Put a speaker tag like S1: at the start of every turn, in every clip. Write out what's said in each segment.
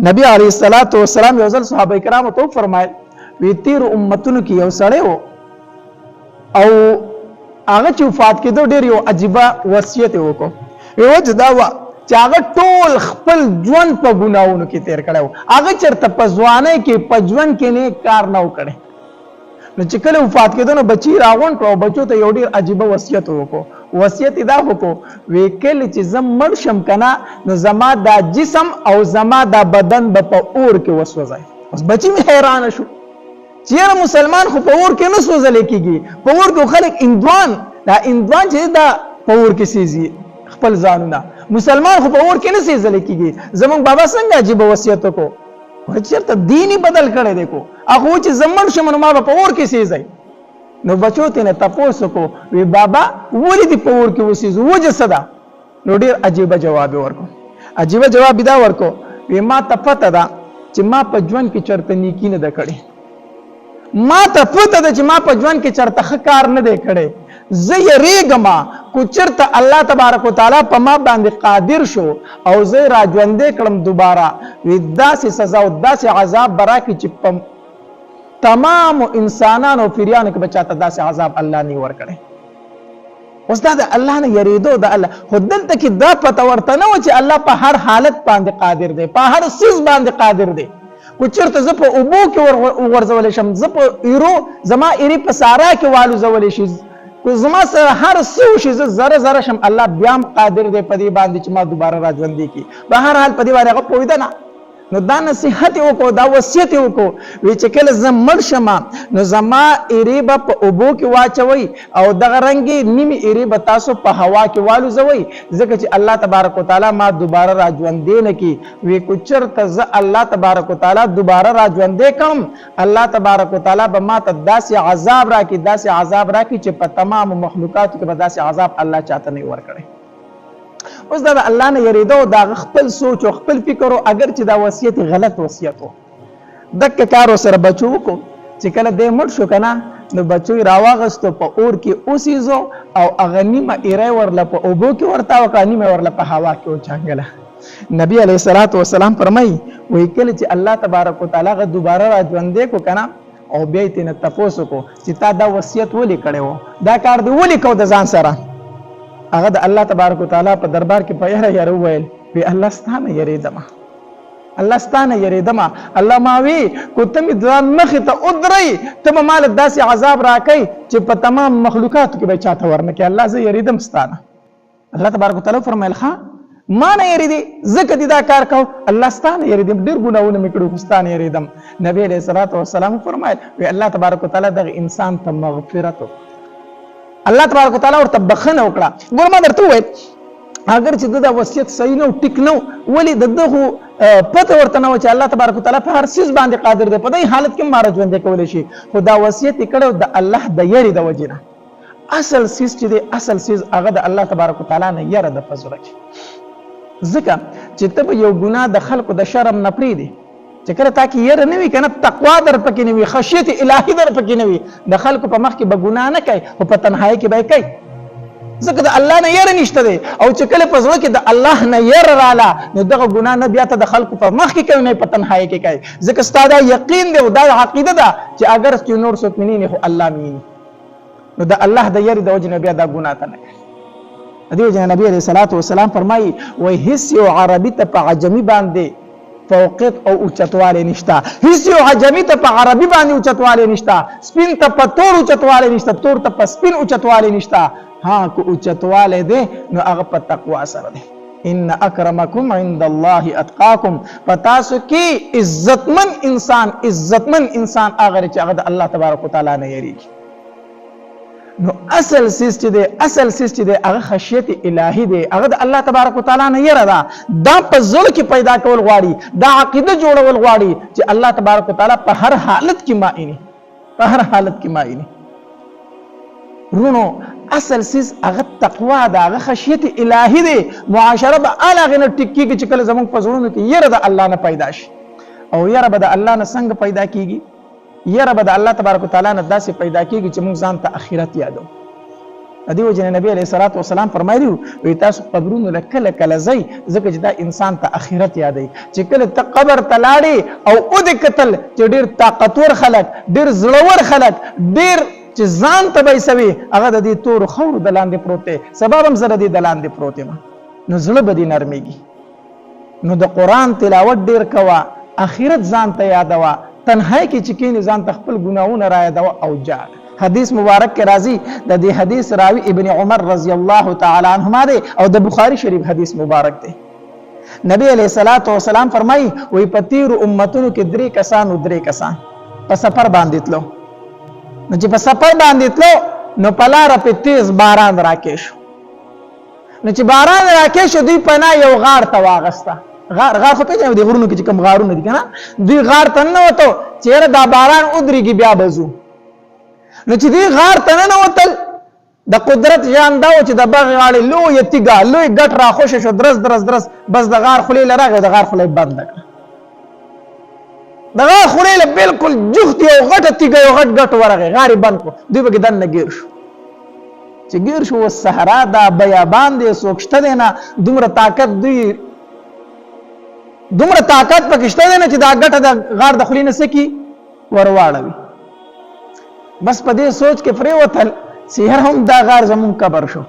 S1: نبی علیه الصلاۃ والسلام یو ځل صحابه کرامو ته فرمایل وی تیر امتونو کې یو سړی و او هغه چې وفات کېدو ډېر یو عجیبه وصیت وکړو. وجه دا وه چې هغه ټول خپل ژوند په ګناهونو کې تیر کړی و. هغه چېرته په ځوانۍ کې په ژوند کې نیک کار نه و کړی. نو چې کله وفات کېدو نو بچي راغونډ کړو او بچو ته یو ډېر عجیبه وصیت وکړو. وصیت یې دا وکړو وی کله چې زه مړ شم که نه نو زما دا جسم او زما دا بدن به په اور کې وسوځي. اوس بچي مې حیرانه شو چې یاره مسلمان خو په اور کې نه سوځلی کېږي. په اور کې خلک اندوان دا اندوان چې دا په اور کې سېځي خپل ځانونه. مسلمان خو په اور کې نه سېځلی کېږي. زمونږ بابا څنګه عجیبه وصیت وکړو چېرته دین یې بدل کړی دی. کو هغه چې زه مړ شم نو ما به په اور کې سېځئ. نو بچو ته نه تپوس وکړو وی بابا ولې دې په اور کې وسېځو وجه څه ده؟ نو ډېر عجیبه جواب یې ورکړو. عجیبه جواب یې دا ورکړو وی ما ته پته ده چې ما په ژوند کې چېرته نیکي نه ده کړې. ما ته پته ده چې ما په ژوند کې چېرته ښه کار نه دی کړی. زه یریږم کو چېرته الله تبارک وتعالی په ما باندې قادر شو او زه را ژوندی کړم دوباره وی داسې سزا او داسې عذاب به راکړي چې په تمام انسانانو پیریانو کې به چاته داسې عذاب الله نه ورکړی. اوس دا د الله نه یریدو د الله خو دلته کې دا پته ورته نه و چې الله په هر حالت باندې قادر دی، په هر څیز باندې قادر دی. کو چېرته زه په اوبو کې وغورځولی شم، زه په ایرو زما ایرې په سارا کې والوځولی شي، کو زما سره هر څه وشي زه زره زره شم، الله بیا هم قادر دی په دې باندې چې ما دوباره را ژوندي کړي. په هر حال په دې باندې هغه پوهېده نه. نو دا نصیحت یې وکړو، دا وصیت یې وکړو وی چې کله زه مړ شم نو زما ایرې به په اوبو کې واچوئ او دغه رنګې نیمې ایرې به تاسو په هوا کې والوځوئ ځکه چې الله تبارک وتعالی ما دوباره را ژوندی نه کړي. وی کو چېرته زه الله تبارک وتعالی دوباره را ژوندی کړم الله تبارک وتعالی به ما ته داسې عذاب راکړي، داسې عذاب راکړي چې په تمامو مخلوقاتو کې به داسې عذاب الله چاته نه ورکړی. اوس دا د الله نه یریدو دا خپل سوچ او خپل فکر او اگر چې دا وصیت غلط وصیت و دک کار سره بچو کو چې کله دې مړ شو کنه نو بچو راواغستو په اور کې اوسېزو او هغه نیمه ایرې ورله په اوبو کې ورته او نیمه ورله په هوا کې وچانګله. نبی علیه الصلاۃ والسلام فرمایي وایي کله چې الله تبارک وتعالی غ دوباره را ژوندی کو کنه او بیا یې ترنه تپوس وکړو چې تا دا وصیت ولې کړی و، دا کار دې ولې کو د ځان سره. هغه د الله تبارک وتعالی په دربار کې په یاره وویل وی الله ستا نه یریدم، الله ستا نه یریدم. الله ما وی کو ته مې ځان مخې ته ودرئ ته به مال داسې عذاب راکئ چې په تمام مخلوقاتو کې به چاته ورنه کړي. الله زه یریدم ستا نه. الله تبارک وتعالی فرمایل ښه ما نه یریدې ځکه دې دا کار کو، الله ستا نه یریدم، ډېر ګناهونه مې کړي خو ستا نه یریدم. نبی علیه الصلاۃ والسلام فرمایل وی الله تبارک وتعالی دغه انسان ته مغفرت الله تبارک وتعالی ورته بخښنه وکړه. ګوره ما درته وویل اگر چې دا وصیت صحیح نه و ټیک نه و ولې د ده خو پته ورته نه و چې الله تبارک وتعالی په هر څیز باندې قادر دی، په دې حالت کې ما را ژوندی کولی شي، خو دا وصیت یې کړی د الله د یرې د وجې نه. اصل څیز چې دی اصل څیز هغه د الله تبارک وتعالی نه یره ده په زړه کې. ځکه چې ته به یو ګناه د خلکو د شرم نه پرېږدې چې کله تا کې یره نه وي که نه تقوا در پکې نه وي، خشیت الهي در پکې نه وي، د خلکو په مخ کې به ګناه نه کوي خو په تنهایي کې به یې کوي ځکه د الله نه یره نشته دی. او چې کله په زړه کې د الله نه یره راله نو دغه ګناه نه بیا ته د خلکو په مخ کې کوي نه په تنهایي کې کوي ځکه ستا دا یقین دی او دا عقیده ده چې اگر چې نور څوک مې نه خو الله مې نو د الله د یرې د وجې نه بیا دا ګناه ته نه کوي. دې وجې نبي علیه الصلاۃ والسلام فرمایي وایي هېڅ یو عربي ته په عجمي باندې فوقیت او اوچتوالی نشته، هیڅ یو عجمي ته په عربي باندې اوچتوالی نشته، سپین ته په تور اوچتوالی نشته، تور ته په سپین اوچتوالی نشته. ها که اوچتوالی دی نو هغه په تقوا سره دی. ان اکرمکم عند الله اتقاکم، په تاسو کې عزتمن انسان هغه چې هغه د الله تبارک وتعالی نه یریږي. نو اصل سیز چې دی هغه خشیت الهي دی، هغه د الله تبارک وتعالی نه یره ده. دا په زړه کې پیدا کول غواړي، دا عقیده جوړول غواړي چې الله تبارک وتعالی په هر حالت کې مایني، په هر حالت کې مایني. رونو اصل سیز هغه تقوا ده، هغه خشیت الهي دی. معاشره به هغه نه ټیک کېږي چې کله زموږ په زړونو کې یره د الله نه پیدا شي. او یره به د الله نه څنګه پیدا کېږي؟ یره به د الله تبارک وتعالی نه داسې پیدا کېږي چې موږ ځان ته آخرت یادو. دیو جن نبی علیہ الصلوۃ والسلام فرمایلی وي تاسو قبرونو لکله کله زئی ځکه چې دا انسان ته اخرت یادای چې کله ته قبر ته لاړې او او د قتل چې ډیر طاقتور خلک ډیر زړور خلک ډیر چې ځان ته به سوي هغه د دې تور خور د لاندې پروت دی سبب هم سره د لاندې پروت دی نو زړه به دې نرمېږي نو د قران تلاوت ډیر کوا اخرت ځان ته یادوا تنهایی کې چې کینې ځان ته خپل ګناهونه را یادوا او جاړه حدیث مبارک کې راځي د دې حدیث راوی ابن عمر رضی الله تعالی عنهما دی او د بخاری شریف حدیث مبارک دی نبی علیہ الصلوۃ والسلام فرمایي وی پتیر امتونو کې درې کسان په سفر باندې تلو نو چې په سفر باندې تلو نو پلار په تیز باران راکې شو نو چې باران راکې شو دوی پنا یو غار ته واغسته غار خو په دې غرونو کې کوم غارونه دي کنه دوی غار ته نه وته چیرې دا باران ودرېږي بیا بزو نو چې دی غار ته نه وتل د قدرت جان دا و چې د باغ غاړې لوی تیګه لوی ګټ را خوشې شو درس بس د غار خولې لراغه د غار خولې بند کړ د غار خولې بالکل جوخت یو غټه تیګه یو غټ ګټ ورغه غاری بند کو دوی به دن نه گیر شو چې گیر شو صحرا دا بیابان دي سوکشته دی نه دومره طاقت پکشته دی نه چې دا ګټه د غار د خولې نه سکی ورواړوي بس په دې سوچ کې پرې وتل سحر هم دا غار زمون قبر شو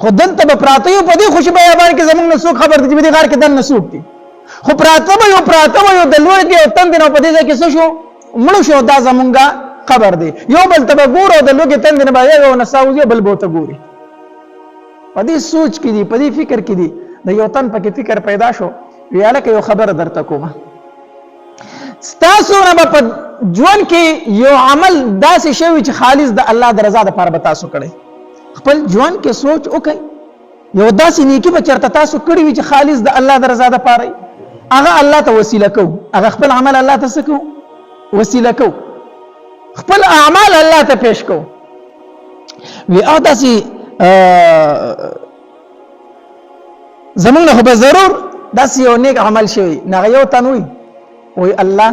S1: خو دلته به پراته یو په دې خوشي بیابان کې زمون نه څوک خبر دي چې دې غار کې دن نه څوک دي خو پراته یو د لوړ کې او تند نه په دې ځای کې څه شو مړ شو دا زمونږه قبر دی یو بل ته ګورو د لوګي تند نه به یو نساوځي بل بوته ګوري په دې سوچ کې دي په دې فکر کې دي د یو تن په فکر پیدا شو ویاله کې یو خبر درته کوم ستاسو نه په ژوند کې یو عمل داسې شوی چې خالص د الله د رضا لپاره به تاسو کړی خپل ژوند کې سوچ وکړئ یو داسې نیکی به چېرته تاسو کړی وي چې خالص د الله د رضا لپاره هغه الله ته وسیله کوو هغه خپل عمل الله ته څه کوو وسیله کوو خپل اعمال الله ته پیش کوو وی داسې زمونږ خو به ضرور داسې یو نیک عمل شوی نه یو تن وی الله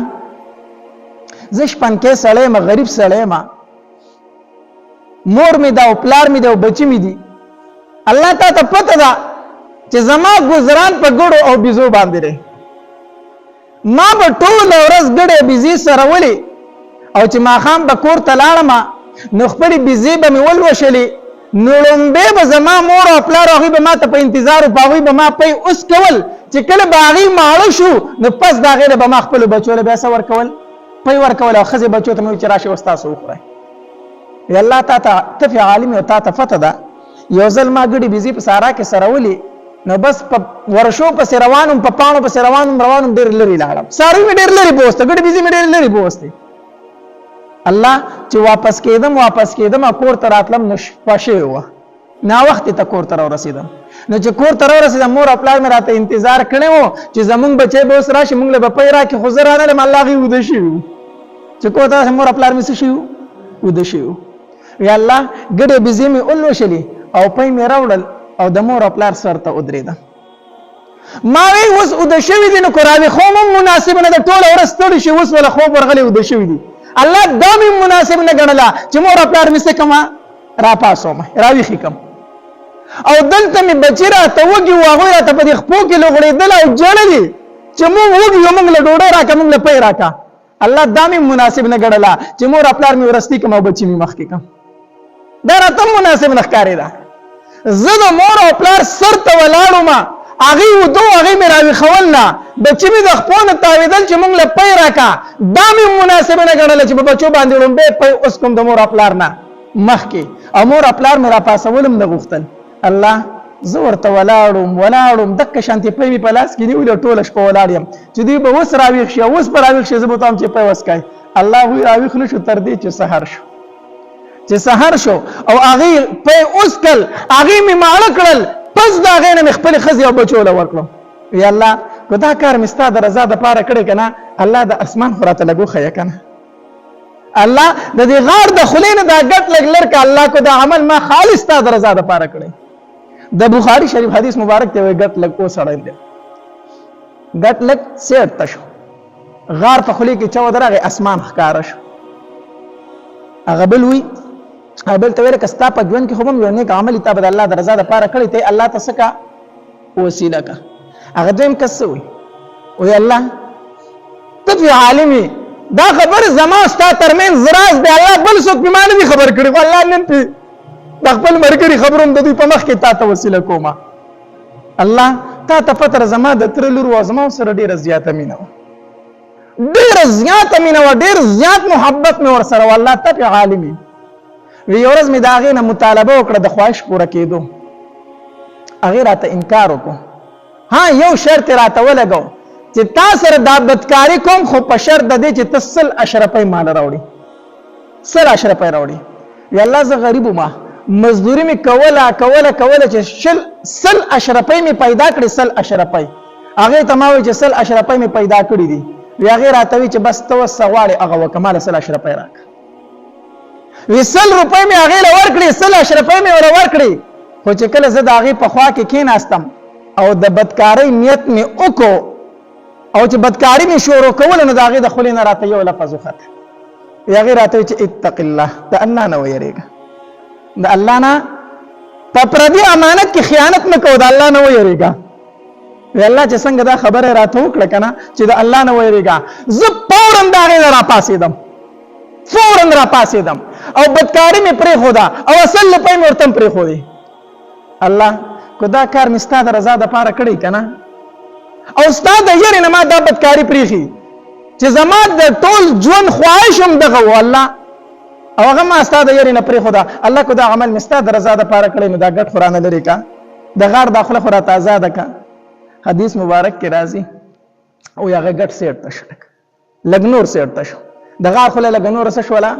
S1: زه شپنکې سړی ما غریب سړی ما مور می دا او پلار می دا او بچی می دي الله تا ته پته ده چې زما گزاران په ګړو او بيزو باندې دی ما به ټول ورځ ګړې بيزي سره ولي او چې ما خام به کور ته لاړم نو خپل بيزي به مې ولوشلې نو لومبه به زما مور او پلار هغه به ما ته په انتظار او باغوي به ما په اوس کول چې کله باغی ماړو شو نو پس دا غیره به ما خپل بچو له بیا څور کول پي ورکول او خزه بچو ته مې چې راشه واستاسو وخره ی الله تا ته فی عالم او تا ته فتح ده یو ځل ما ګډي بيزي په سارا کې سرولي نو بس په ورشو په روانم په پانو په روانم ډېر لري لاړم ساري مې ډېر لري بوسته ګډي بيزي مې ډېر لري بوسته الله چې واپس کېدم کور ته راتلم نشپشه و نا وخت ته کور ته رسیدم نو چې کور ته رسیدم مور خپل مې راته انتظار کړو چې زمونږ بچي به اوس راشي مونږ له پي راکې خو زه رانه الله غي ود شي چې کور ته مور خپل مې شي ود شي یا الله ګډه بيزي مې اولو شلي او پي مې راوړل او د مور خپل سر ته ودرېدم ما وی اوس ود شي دي نو قرآن خو مناسب نه د ټوله ورستړي شي اوس ولا خو ورغلي ود شي دي الله دامي مناسب نه ګڼلا چې مور خپل مې څه کما را پاسوم راوي خکم او دلته می بچی را ته وږي واغوي را ته په خپو کې لغړې دل او جړلې چې مو وږي موږ له ډوډۍ راکا موږ له پي راکا الله دامي مناسب نه ګڼلا چې مور خپل می ورستی کوم بچی می مخ کې کوم دا راته مناسب نه ښکارې ده زه د مور او خپل سر ته ولاړو ما اغي ودو اغي می راوي خولنا بچی می د خپل تاویدل چې موږ له پي راکا دامي مناسب نه ګڼل چې په بچو باندې لومبه پي اوس کوم د مور خپل نه مخ کې امور خپل می را پاسولم نه غوښتل الله زور ته ولاړم دک شانتي پي په لاس کې نیول ټوله شپه ولاړم چې دی به وس راويخ شي اوس پر راويخ شي زه تام چې په وسکای الله وی راويخ نشو تر دې چې سحر شو او اغي په اوس کل اغي می ماړ کړل پس دا غینه مخبل خزي او بچول ورکړم یا الله کو دا کار مستا د رضا د پاره کړی کنه الله د اسمان خراته لګو خیا کنه الله د دې غار د خلینو دا ګټ لګلر ک الله کو دا عمل ما خالص تا د رضا د پاره کړی د بخاری شریف حدیث مبارک ته وي ګټ لګ او سړی دی ګټ لګ سیټ تشو غار په خلی کې چا ودرغه اسمان ښکارا شو هغه بل وی بل ته ویل کستا په ژوند کې هم یو نیک عمل ته بد الله درزا د پاره کړی ته الله تسکا وسیله کا هغه دیم کس وي وی الله ته په عالمي دا خبر زما ستا ترمن زراز دی الله بل څوک به معنی دی خبر کړي الله نن په د خپل مرګري خبروم د دوی په مخ کې تا ته وسیله کومه الله تا ته پتر زما د تر لور و زما سره ډیره زیاته مینه ډیره زیاته مینه ډیر زیات محبت مې ور سره والله ته په عالمي وی ورځ مې دا غي نه مطالبه وکړه د خواهش پوره کېدو هغه راته انکار وکړ ها یو شرط راته ولګو چې تا سره دا بدکاری کوم خو په شرط د دې چې تسل اشرفي مال راوړي سل اشرفي راوړي یا الله زه غریب ما مزدوري می کوله چې سل اشرفي می پیدا کړی سل اشرفي هغه تماوي چې سل اشرفي می پیدا کړی دي بیا غیر اتوي چې بس تو سواړي هغه وکمال سل اشرفي راک وسل روپۍ می هغه لور کړی سل اشرفي می ور کړی خو چې کله زه د هغه په خوا کې کېناستم او د بدکاری نیت می وکړو او چې بدکاری می شروع کول نو د هغه د خلینو راته یو لفظ وخت یا غیر اتوي چې اتق الله ته الله نه ويریږي د الله نه په پردي امانت کې خیانت مکو د الله نه ويریږي وی الله چې څنګه دا خبره راته وکړه کنه چې د الله نه ويریږي زه فورن دا غیر را پاسېدم او بدکاری می پرې خدا او اصل په مرتم پرې خودي الله کو دا کار مستا د رضا د پاره کړی کنه او استاد یې نه ما دا بدکاری پرېخي چې زما د ټول ژوند خواهشم دغه الله او هغه ما استاد یې نه پرې خدا الله کو دا عمل مستا د رضا د پاره کړی نو دا ګټ قران لري کا د غار داخله خورا تازه ده کا حدیث مبارک کې راځي او هغه ګټ سیټ تشک لګنور سیټ تشو د غار خله لګنور سره شولا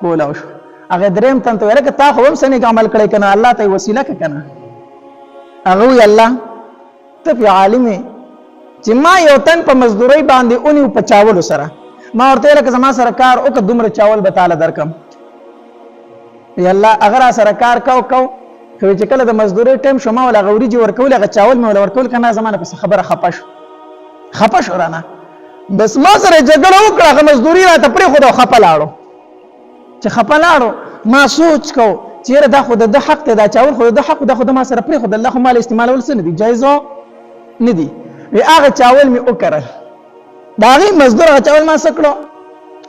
S1: کولاو شو هغه دریم تن ته ورکه تا خو هم سنې عمل کړی کنه الله ته وسیله کنه هغه وی الله ته په عالمي چې ما یو تن په مزدوري باندې اونې په چاول سره ما ورته لکه زما سره کار او که دومره چاول به تعالی درکم یا الله اگر سره کار کو خو چې کله د مزدوري ټیم شوم ولا غوري جوړ کول هغه چاول مې ورکول کنه زمانه په خبره خپش ورانه بس ما سره جګړه وکړه هغه مزدوري را ته پرې خو دا خپلاړو چې خپلاړو ما سوچ کو چیرې دا خود د حق ته دا چاول خو د حق د خود ما سره پرې خو د الله خو مال استعمال ول سن دي جایز نه دي وی هغه چاول می وکړل دا غي مزدور هغه چاول ما سکړو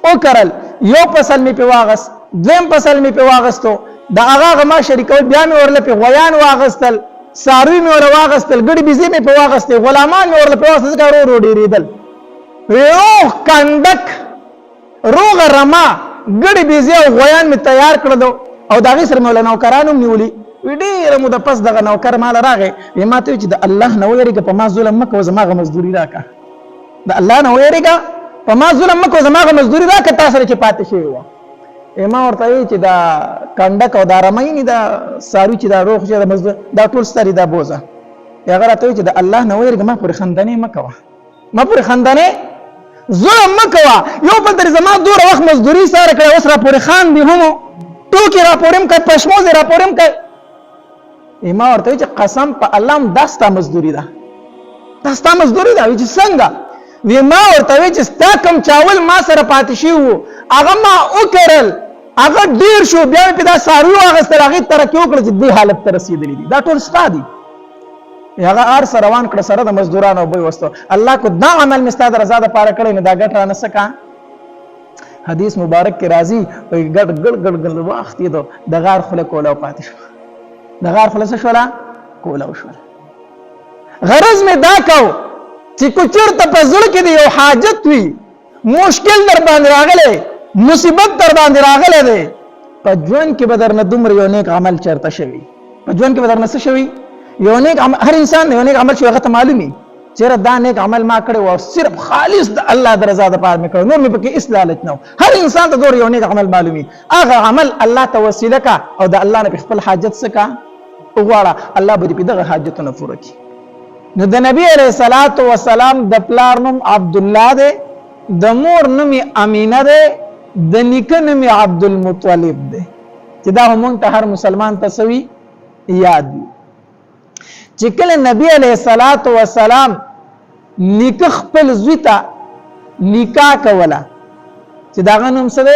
S1: وکړل یو فصل می په واغس دویم فصل می په واغستو دا هغه ما شریکول بیا می ورله په غویان واغستل ساروی می ور واغستل ګډي بيزي می په واغستل غلامان می ورله په واغستل کارو رو ډیریدل یو کندک روغ رما ګډي بيزي او غویان می تیار کړل او دا غي سره مولانا نوکرانو نیولي ډېر مو د پس دغه نوکر مال راغی ما ته چې د الله نه ویریږي په ما ظلم مکو زماغه مزدوري راکا د الله نه ویریږي په ما ظلم مکو زماغه مزدوري راکا تاسو سره چې پاتې شي و ما ورته چې دا کندک او دا رمای دا سارو چې دا روغ چې د مزدور دا ټول ستاري دا بوزه هغه راته چې د الله نه ویریږي ما پر خندنه مکو ما پر خندنه ظلم مکو یو بل در زما دور وخت مزدوري سره کړ اوس را پر خان دي هم ټوکی را پورم کړ پښموز را پورم کړ ما ورته چې قسم په الله داستا مزدوري ده داستا مزدوري ده چې څنګه وی ما ورته چې ستا کوم چاول ما سره پاتې شي وو هغه ما وکړل هغه ډیر شو بیا په دا سارو واغستل هغه ترکیو کړ چې دې حالت ته رسیدلی دي دا ټول ستا دي هغه ار سره روان کړ سره د مزدورانو به وستو الله کو دا عمل مستاد رضا ده پاره کړی نه دا ګټ را نه سکا حدیث مبارک کې راځي ګډ وخت یې د غار خله کوله پاتې شو د غار خلاص شولا کولاو شو غرض می دا کو چې کوچر ته په زړه کې یو حاجت وي مشکل در باندې راغله مصیبت در باندې راغله ده په ژوند کې بدر نه دومره یو نیک عمل چرته شوی په ژوند کې بدر نه څه شوی یو نیک هر انسان یو نیک عمل شوی هغه ته معلومي چیرې دا نیک عمل ما کړی او صرف خالص د الله د رضا لپاره مې کړو نور مې پکې اصلاح نو هر انسان ته دور یو نیک عمل معلومي هغه عمل الله ته وسیله کا او د الله نه خپل حاجت سکا وغواړه الله به دې دغه حاجتونه پوره کړي نو د نبی عليه الصلاه والسلام د پلار نوم عبد الله ده د مور نوم امینه ده د نیکه نوم عبد المطلب ده چې دا هم ته هر مسلمان تسوي یاد چې کله نبی عليه الصلاه والسلام نیکه خپل زویتا نکاح کولا چې دا نوم څه ده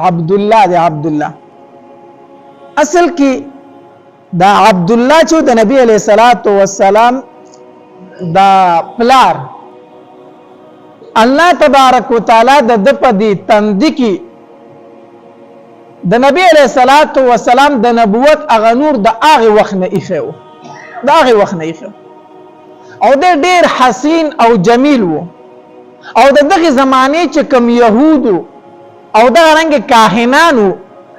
S1: عبد الله ده عبد الله اصل کې دا عبد الله چې د نبی علیہ الصلوۃ والسلام دا پلار الله تبارک وتعالى د په دې تند کې د نبی علیہ الصلوۃ والسلام د نبوت اغه نور د هغه وخت نه ایخو د هغه وخت نه ایخو او د ډیر حسین او جمیل وو او دغه زمانه چې کوم يهودو او دا رنګ کاهنانو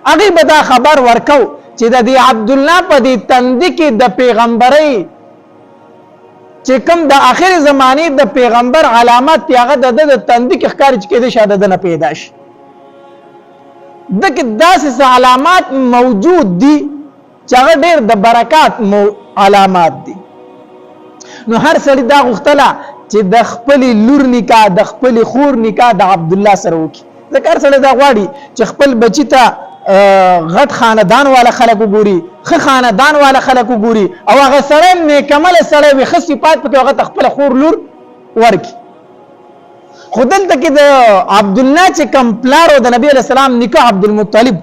S1: هغه به دا خبر ورکو چې د عبد الله په دې تند کې د پیغمبري چې کوم د اخر زمانه د پیغمبر علامات هغه د تند کې ښکار چې کېده شاده نه پیدا شي دغه داسې علامات موجود دي چې هغه ډېر د برکات علامات دي نو هر سړي دا غوښتله چې د خپل لور نکاح د خپل خور نکاح د عبد الله سره وکړي ځکه هر سړي دا غواړي چې خپل بچی ته غټ خاندان والا خلک وګوري خه خاندان والا خلک وګوري او هغه سره نیکمل سره وي خصي پات پکې هغه خپل خور لور ورکی خودل ته کې د عبد الله چې کمپلار او د نبی علیہ السلام نکاح عبد المطلب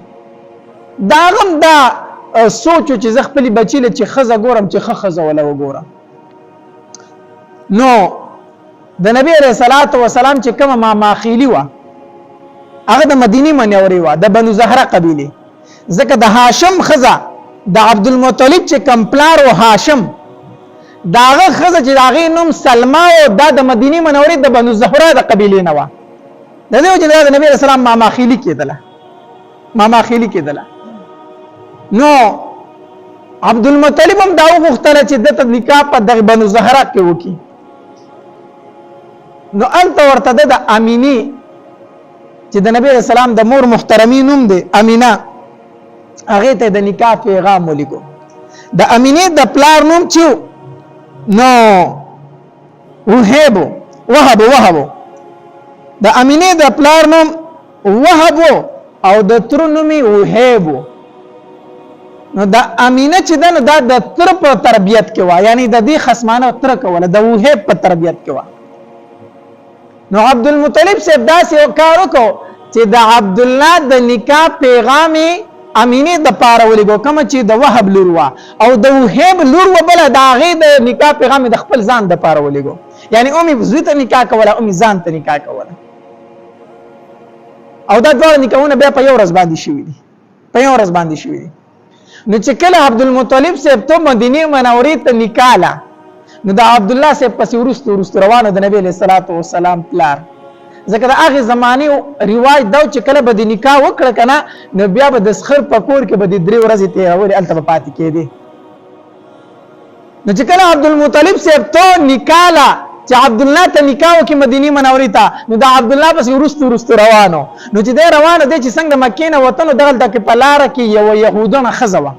S1: دا غم دا سوچو چې ز خپل بچی له چې خزه ګورم چې خزه ولا وګورم نو د نبی علیہ الصلوۃ والسلام چې کوم ما ماخیلی و هغه د مدینه منورې و د بنو زهره قبیله ځکه د هاشم خزه د عبد المطلب چې کمپلار او هاشم داغه خزه چې داغه نوم سلمہ او د مدینه منورې د بنو زهره د قبیله نه و د دې چې د نبی رسول الله ما ماخیلی کېدله نو عبد المطلب هم دا وغوښتل چې د نکاح په د بنو زهره کې وکړي نو انت ورته د امینی چې د نبی رسول الله د مور محترمین نوم دی امینه هغه ته د نکاح پیغام ولیکو د امینه د پلار نوم چې نو وهب د امینه د پلار نوم وهب او د تر نوم وهب نو د امینه چې دا د تر په تربيت کې و یعنی د دې خصمانه تر کوله د وهب په تربيت کې و نو عبد المطلب سے داسې کار وکړو چې د عبد الله د نکاح پیغام امینه د پاره ولګو کوم چې د وهب لور وا او د وهب لور وبل د هغه د نکاح پیغام د خپل ځان د پاره ولګو یعنی اومي زوی ته نکاح کوله اومي ځان ته نکاح کوله او دا ډول نکاحونه بیا په یو ورځ باندې شوی دي نو چې کله عبد المطلب صاحب ته مدینه منورې ته نکاح نو د عبد الله صاحب پس ورست روانو د نبی علیہ الصلوۃ والسلام پلار ځکه د هغه زمانه رواج دا چې کله به د نکاح وکړه کنه نو بیا به د سخر پکور کې به د 3 ورځې تیرول الته پاتې کېدی نو چې کله عبد المطلب صاحب ته نکاح چې عبد الله ته نکاح وکړي مدینه منورې ته نو د عبد الله پس ورست روانو نو چې د روانو د چې څنګه مکه نه وطن دغه د پلار کې یو يهودانه خزوه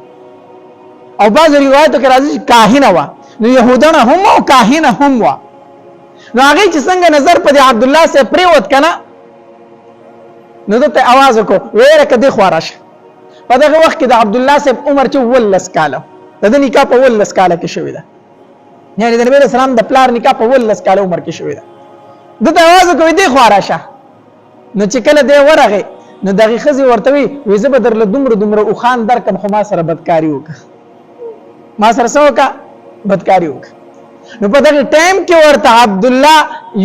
S1: او بعض روایتو کې راځي کاهنه و نو يهودانه هم او کاهنه هم و نو هغه چې څنګه نظر په عبد الله سے پریوت کنه نو ته आवाज وکړو ویره کدي خواراش په دغه وخت کې د عبد الله سے عمر چې ولس کاله د نکاح په ولس کاله کې شوې ده یعنی د نبی رسول الله د پلار نکاح په ولس کاله عمر کې شوې ده د आवाज وکړو دي خواراشه نو چې کله دی ورغه نو دغه خزي ورته وي زه به درله دومره او خان درکم خو ما سره بدکاری وکړه ما سره څوکا بدکاری وکړه نو په دغه ټایم کې ورته عبد الله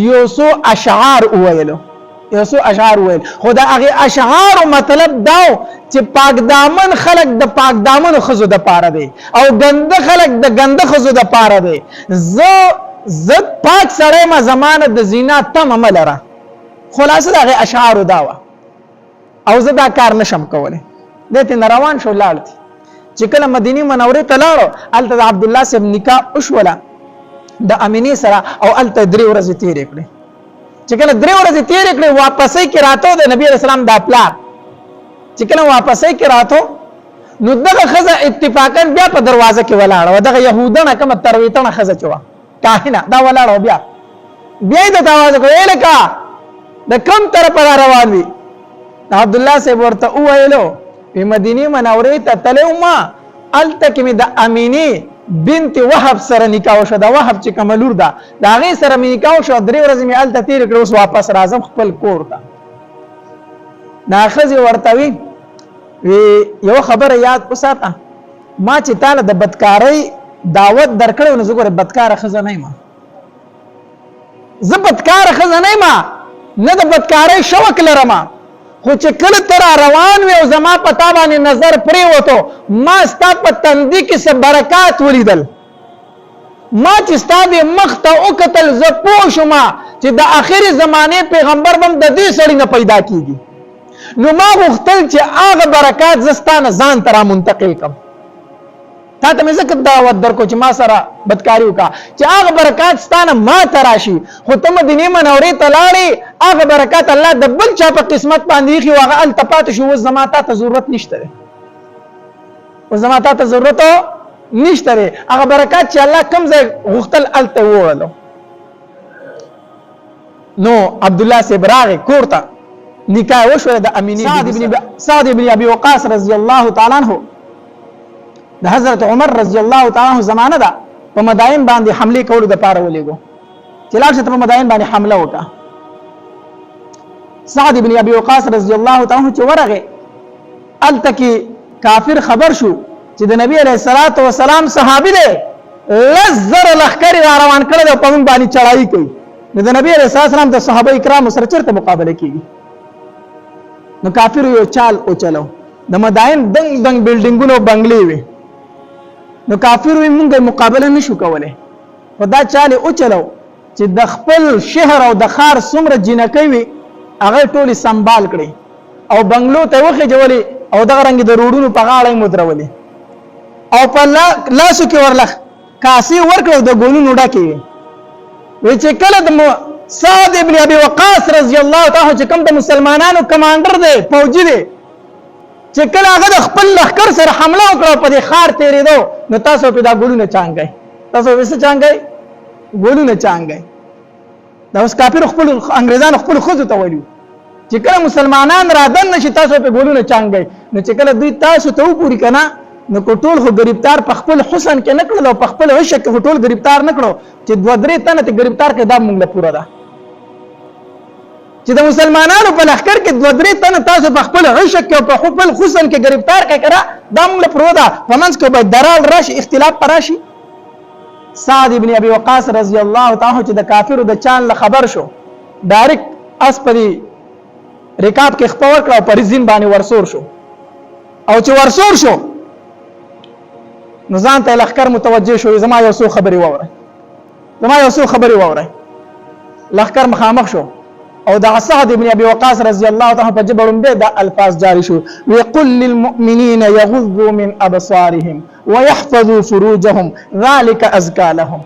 S1: یوسو اشعار ویل خو دا هغه اشعار مطلب دا چې پاک دامن خلق د پاک دامن خزو د پاره دی او ګنده خلق د ګنده خزو د پاره دی زه پاک سره ما زمانه د زینا تم عملره خلاصه هغه اشعار داوا او زه دا کار نشم کوله دته روان شو لاړتي چې کله مدینه منورې ته لاړو الته عبد الله صاحب نکاح وشوله د امینه سره او الته 3 ورځې تیرې کړې چې کله 3 ورځې تیرې کړې واپسې کې راته د نبی رسول الله د پلار چې کله واپسې کې راته نو دغه خزه اتفاقا بیا په دروازه کې ولاړ و دغه يهودانه کوم ترویتنه خزه چوا کاهنه دا ولاړ بیا د دروازه کې الکا د کوم طرف روان وي عبد الله صاحب ورته ویلو په مدینه منورې ته تلو ما الته کې د امینه بنت وهب سره نکاح شو دا وهب چې کملور ده دا غي سره نکاح شو 3 ورځې مې الته تیر کړو واپس راځم خپل کور ته ناخذ ورتوي یو خبره یاد وساته ما چې تعالی د بدکارۍ دعوت درکړو نو زه ګوره بدکاره ښځه نه یم زه بدکاره ښځه نه یم نه د بدکارۍ شوق لرم خو چې کله تر روان وي او زما په تا باندې نظر پرېوتو ما ستا په تندي کې څه برکات ولیدل ما چې ستا د مخ ته وکتل زه پوه شوم چې د آخري زمانې پیغمبر به هم د دې سړي نه پیدا کېږي نو ما غوښتل چې هغه برکات زه ستا نه ځان ته را منتقل کړم تا ته مې ځکه دعوت درکړو چې ما سره بدکاري وکړه چې هغه برکات ستا نه ما ته راشي خو ته مدینې منورې ته لاړې هغه برکات الله د بل چا په قسمت باندې ایښي و هغه هلته پاتې شو اوس زما تا ته ضرورت نشته دی اوس زما تا ته ضرورت نشته دی هغه برکات چې الله کوم ځای غوښتل هلته ووړلو نو عبدالله صاحب راغی کور ته نکاح وشوه د امینې سعد ابن ابي وقاص رضی الله تعالی عنہ د حضرت عمر رضی الله تعالی عنہ زمانه ده په مدائن باندې حمله کولو د پاره ولېګو چې لاړ شته په مدائن باندې حمله وکړه سعد ابن ابي وقاص رضی الله تعالی عنہ چې ورغه التکی کافر خبر شو چې د نبی علیہ الصلوۃ والسلام صحابي دی لزر لخر روان کړل او په موږ باندې چړای کوي د نبی علیہ السلام د صحابه کرام سره چرته مقابله کیږي نو کافر یو چال او چلو د مدائن دنګ دنګ بلډینګونو بنگلې وي نو کافر وي مونږه مقابله نشو کولای خدا چاله او چلو چې د خپل شهر او د خار څومره جنکې وي هغه ټولي سنبال کړي او بنگلو ته وخه جوړي او دغه رنګ د روډونو په غاړه مدرولي او په لاسو کې ورلخ کاسي ورکړو د ګونو ډکې وي چې کله د سعد ابن ابي وقاص رضی الله تعالی چې کوم د مسلمانانو کمانډر دی فوجي دی چې کله هغه د خپل لښکر سره حمله وکړه په دې خار تیرېدو نو تاسو په دا ګولونه چانګای تاسو وسه چانګای ګولونه چانګای دا اوس کافر خپل انګريزان خپل خوځو ته ویلو چې کله مسلمانان را دن نشي تاسو په ګولونه چانګای نو چې کله دوی تاسو ته وګوري کنه نو ټول خو گرفتار په خپل حسن کې نکړل او په خپل عشق کې ټول گرفتار نکړو چې دوه درې تنه ته گرفتار کې دا موږ له پوره ده چې د مسلمانانو په لښکر کې دوه درې تنه تاسو په خپل عشق کې او په خپل حسن کې گرفتار کې کړه دا موږ له پوره ده په منځ کې به درال راشي اختلاف راشي سعد ابن ابي وقاص رضی الله تعالی چې د کافرو د چان له خبر شو ډایرکټ اس پرې رکاب کې خپور کړ او پر زین باندې ورسور شو او چې ورسور شو نو ځان ته لښکر متوجه شو زما یو څو خبري ووره لښکر مخامخ شو او د سعد ابن ابي وقاص رضی الله تعالی په جبرم به د الفاظ جاری شو ويقول للمؤمنين يغضوا من ابصارهم ويحفظوا فروجهم ذلك ازكى لهم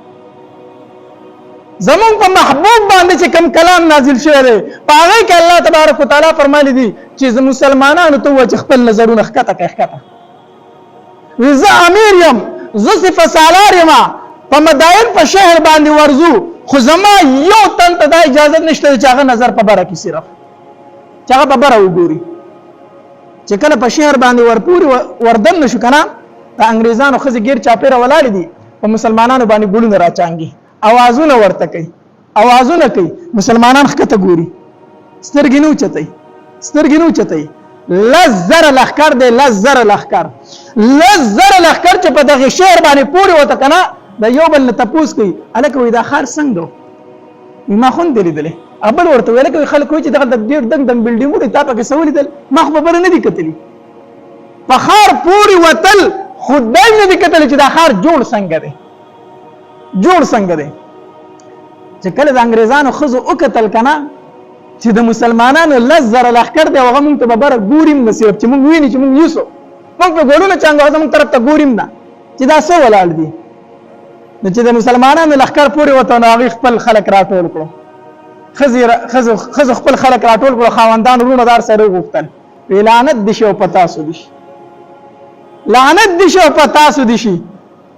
S1: زمون په محبوب باندې چې کوم کلام نازل شوی دی په هغه کې الله تبارک وتعالى فرمایلی دي چې مسلمانانو ته وجه خپل نظرونه ښکته وزه امیر یم زه صفه سالار یم په مدائن په شهر باندې ورزو خو زما یو تن ته دا اجازه نشته چې هغه نظر په بره کې صرف چې هغه په بره وګوري چې کله په شهر باندې ورپوري وردن نشو کنه د انګريزانو خزي غیر چاپیره ولاړ دي په مسلمانانو باندې ګولونه راچانګي اوازونه ورته کوي مسلمانان خکته ګوري سترګې نو چتای لزر لخر دی لزر لخر چې په دغه شهر باندې پوری وته کنه د یو بل تپوس کوي الکه وې دا خار څنګه ما خون دی لیدل ابل ورته ویل کوي خلک وې چې دغه د ډیر دنګ بلډینګونه تا په سوال دل ما خبر نه دي کتلی په خار پوری وتل خدای نه دي کتلی چې دا خار جوړ څنګه دی چې کله د انګريزانو خزو او قتل کنه چې د مسلمانانو لزر لخر دی هغه مونږ ته به بره ګوریم نصیب چې مونږ ویني چې مونږ یوسو مونږ په ګورونه څنګه زموږ طرف ته ګوریم نه چې دا څه ولاړ دي نو چې د مسلمانانو لخر پورې وته نو هغه خپل خلک راټول کړو خزو خپل خلک راټول کړو خاوندان ورونه دار سره غوښتل لعنت دي شو پتاسو دي شي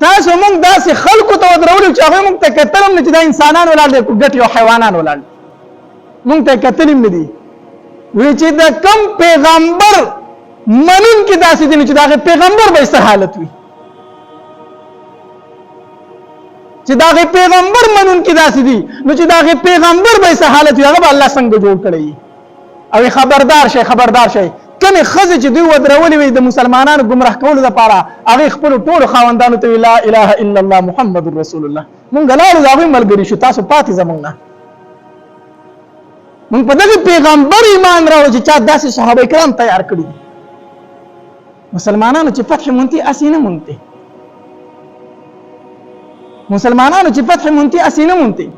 S1: تاسو مونږ داسې خلکو ته درولو چې هغه مونږ ته کتلم نه چې دا انسانان ولاړ دي ګټ یو حیوانان ولاړ مونږ ته کتلم نه دي وی چې دا کم پیغمبر منون کې داسې دي چې دا پیغمبر به څه حالت وي چې دا پیغمبر منون کې داسې دي نو چې دا پیغمبر به څه حالت وي هغه الله څنګه جوړ کړی او خبردار شي کمه خزه چې دوی ودرولې وي د مسلمانانو گمراه کولو لپاره هغه خپل ټول خاوندانو ته لا اله الا الله محمد رسول الله مونږ لاړو دا هم ملګری شو تاسو پاتې زمونږ نه مونږ په دغه پیغمبر ایمان راوړو چې چا داسې صحابه کرام تیار کړی مسلمانانو چې فتح مونتی اسینه مونتی مسلمانانو چې فتح مونتی اسینه مونتی